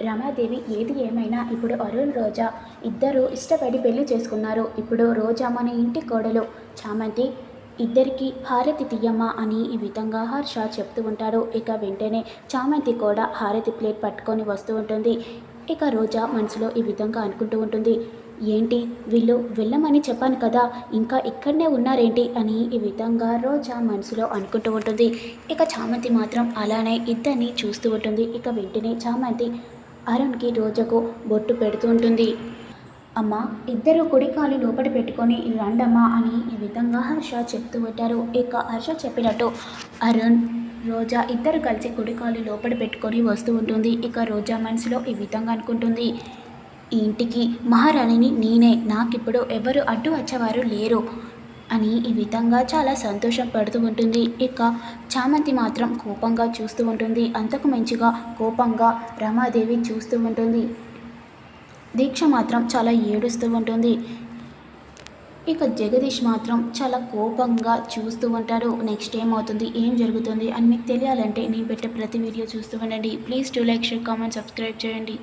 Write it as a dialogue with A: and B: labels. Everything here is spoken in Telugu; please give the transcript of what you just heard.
A: రమాదేవి ఏది ఏమైనా ఇప్పుడు అరుణ్ రోజా ఇద్దరు ఇష్టపడి పెళ్లి చేసుకున్నారు. ఇప్పుడు రోజా మన ఇంటి కోడలు చామంతి, ఇద్దరికి హారతి తీయమ్మా అని ఈ విధంగా హర్ష చెప్తూ ఉంటాడు. ఇక వెంటనే చామంతి కూడా హారతి ప్లేట్ పట్టుకొని వస్తూ ఉంటుంది. ఇక రోజా మనసులో ఈ విధంగా అనుకుంటూ ఉంటుంది, ఏంటి వీళ్ళు వెళ్ళమని చెప్పాను కదా, ఇంకా ఇక్కడనే ఉన్నారేంటి అని ఈ విధంగా రోజా మనసులో అనుకుంటూ ఉంటుంది. ఇక చామంతి మాత్రం అలానే ఇద్దరిని చూస్తూ ఉంటుంది. ఇక వెంటనే చామంతి అరుణ్కి రోజాకు బొట్టు పెడుతూ ఉంటుంది. అమ్మ, ఇద్దరు కుడికాలు లోపల పెట్టుకొని రండమ్మా అని ఈ విధంగా హర్ష చెప్తూ ఉంటారు. ఇక హర్ష చెప్పినట్టు అరుణ్ రోజా ఇద్దరు కలిసి కుడికాలు లోపల పెట్టుకొని వస్తూ ఉంటుంది. ఇక రోజా మనసులో ఈ విధంగా అనుకుంటుంది, ఈ ఇంటికి మహారాణిని నేనే, నాకిప్పుడు ఎవరు అడ్డు వచ్చేవారు లేరు అని ఈ విధంగా చాలా సంతోషం పడుతూ ఉంటుంది. ఇక చామంతి మాత్రం కోపంగా చూస్తూ ఉంటుంది. అంతకు మించిగా కోపంగా రమాదేవి చూస్తూ ఉంటుంది. దీక్ష మాత్రం చాలా ఏడుస్తూ ఉంటుంది. ఇక జగదీష్ మాత్రం చాలా కోపంగా చూస్తూ ఉంటాడు. నెక్స్ట్ ఏమవుతుంది, ఏం జరుగుతుంది అని మీకు తెలియాలంటే నేను పెట్టే ప్రతి వీడియో చూస్తూ ఉండండి. Please do like, share, comment, subscribe చేయండి.